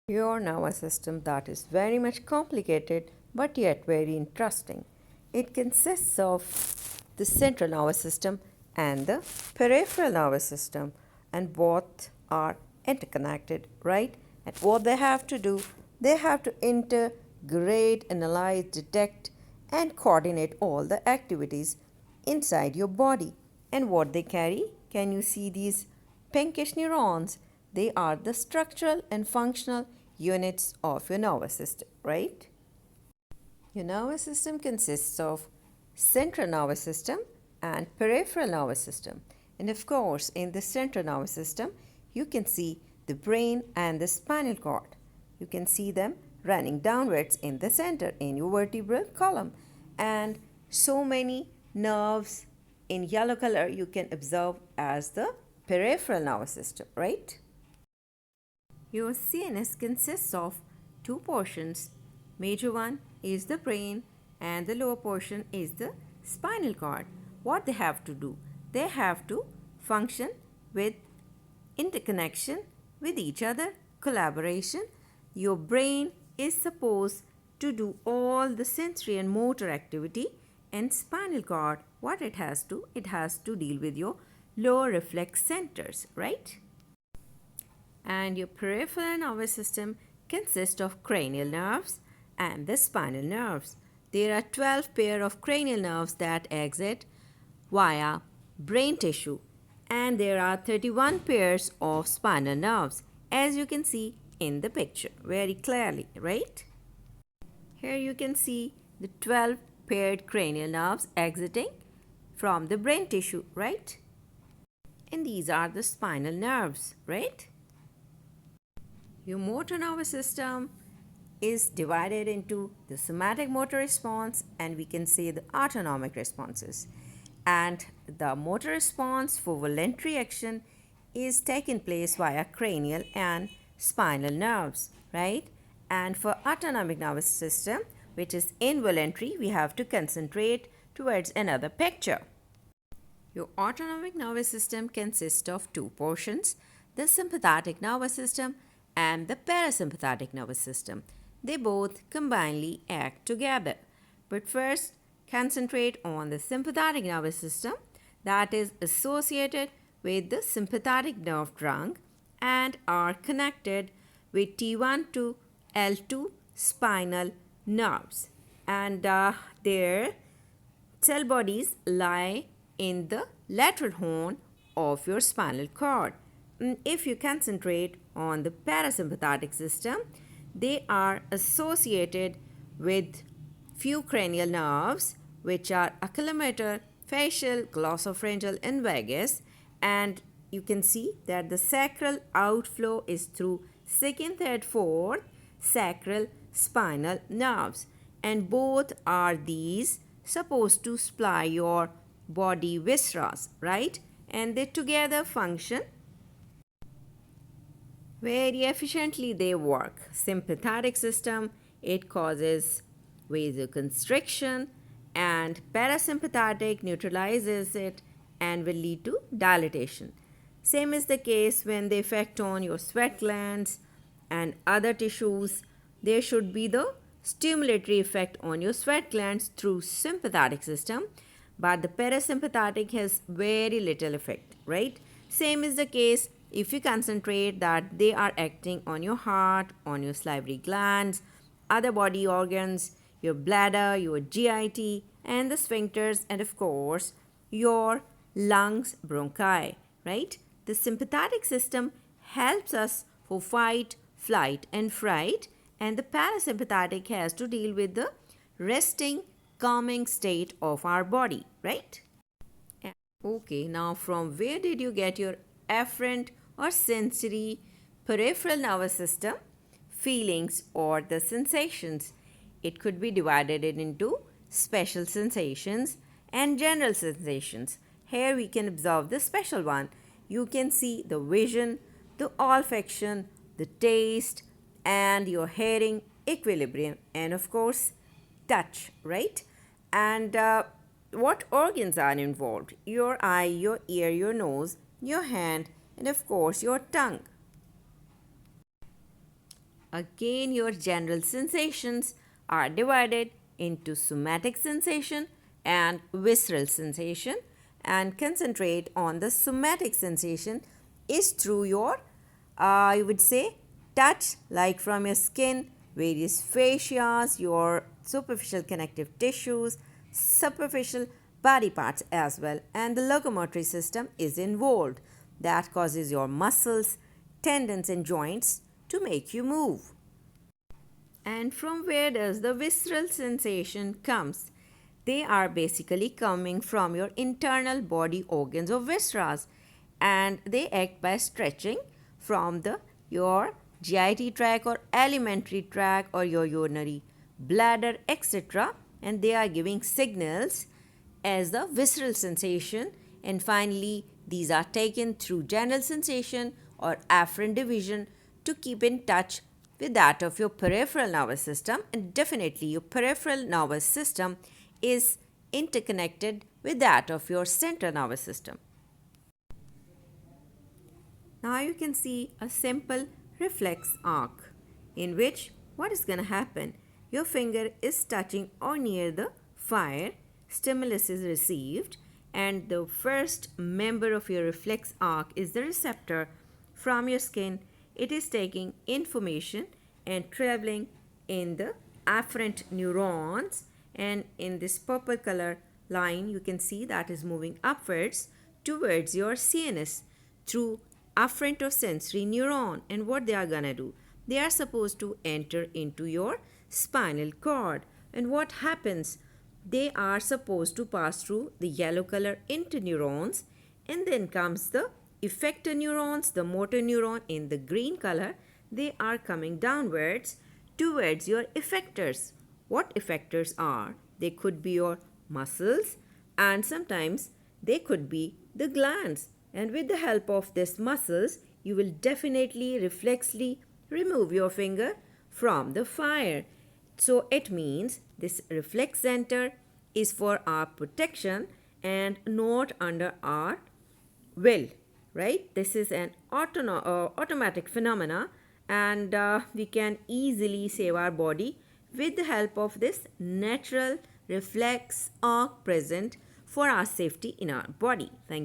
Your nervous system that is very much complicated but yet very interesting. It consists of the central nervous system and the peripheral nervous system, and both are interconnected, right? And what they have to do, they have to integrate, analyze, detect, and coordinate all the activities inside your body. And what they carry, can you see these pinkish neurons? They are the structural and functional units of your nervous system, right? Your nervous system consists of central nervous system and peripheral nervous system. And of course, in the central nervous system, you can see the brain and the spinal cord. You can see them running downwards in the center in your vertebral column. And so many nerves in yellow color you can observe as the peripheral nervous system, right? Your CNS consists of two portions. Major one is the brain and the lower portion is the spinal cord. What they have to do? They have to function with interconnection with each other, collaboration. Your brain is supposed to do all the sensory and motor activity, and spinal cord, what it has to? It has to deal with your lower reflex centers, right? And your peripheral nervous system consists of cranial nerves and the spinal nerves. There are 12 pair of cranial nerves that exit via brain tissue, and there are 31 pairs of spinal nerves, as you can see in the picture very clearly, right? Here you can see the 12 paired cranial nerves exiting from the brain tissue, right? And these are the spinal nerves, right? Your motor nervous system is divided into the somatic motor response and we can say the autonomic responses. And the motor response for voluntary action is taking place via cranial and spinal nerves, right? And for autonomic nervous system, which is involuntary, we have to concentrate towards another picture. Your autonomic nervous system consists of two portions, the sympathetic nervous system and the parasympathetic nervous system. They both combinedly act together. But first, concentrate on the sympathetic nervous system that is associated with the sympathetic nerve trunk and are connected with T1 to L2 spinal nerves. And their cell bodies lie in the lateral horn of your spinal cord. If you concentrate on the parasympathetic system, they are associated with few cranial nerves which are oculomotor, facial, glossopharyngeal and vagus, and you can see that the sacral outflow is through second, third, fourth sacral spinal nerves, and both are these supposed to supply your body viscera, right? And they together function very efficiently. They work. Sympathetic system, it causes vasoconstriction, and parasympathetic neutralizes it and will lead to dilatation. Same is the case when they affect on your sweat glands and other tissues. There should be the stimulatory effect on your sweat glands through sympathetic system, but the parasympathetic has very little effect, right? Same is the case if you concentrate that they are acting on your heart, on your salivary glands, other body organs, your bladder, your GIT, and the sphincters, and of course, your lungs, bronchi, right? The sympathetic system helps us for fight, flight, and fright, and the parasympathetic has to deal with the resting, calming state of our body, right? Okay, now from where did you get your afferent or sensory peripheral nervous system feelings or the sensations? It could be divided into special sensations and general sensations. Here we can observe the special one. You can see the vision, the olfaction, the taste, and your hearing, equilibrium, and of course touch, right? And what organs are involved? Your eye, your ear, your nose, your hand, and of course your tongue. Again, your general sensations are divided into somatic sensation and visceral sensation, and concentrate on the somatic sensation is through your, I would say, touch, like from your skin, various fascias, your superficial connective tissues, superficial body parts as well, and the locomotory system is involved. That causes your muscles, tendons, and joints to make you move. And from where does the visceral sensation comes? They are basically coming from your internal body organs or visceras, and they act by stretching from the your GIT tract or alimentary tract or your urinary bladder, etc., and they are giving signals as the visceral sensation, and finally these are taken through general sensation or afferent division to keep in touch with that of your peripheral nervous system, and definitely your peripheral nervous system is interconnected with that of your central nervous system. Now you can see a simple reflex arc in which what is going to happen? Your finger is touching or near the fire, stimulus is received, and the first member of your reflex arc is the receptor from your skin. It is taking information and traveling in the afferent neurons, and in this purple color line you can see that is moving upwards towards your CNS through afferent or sensory neuron. And what they are gonna do, they are supposed to enter into your spinal cord, and what happens, they are supposed to pass through the yellow color interneurons, and then comes the effector neurons, the motor neuron in the green color. They are coming downwards towards your effectors. What effectors are? They could be your muscles, and sometimes they could be the glands. And with the help of these muscles, you will definitely reflexly remove your finger from the fire. So it means this reflex center is for our protection and not under our will, right? This is an automatic phenomena, and we can easily save our body with the help of this natural reflex arc present for our safety in our body. Thank you.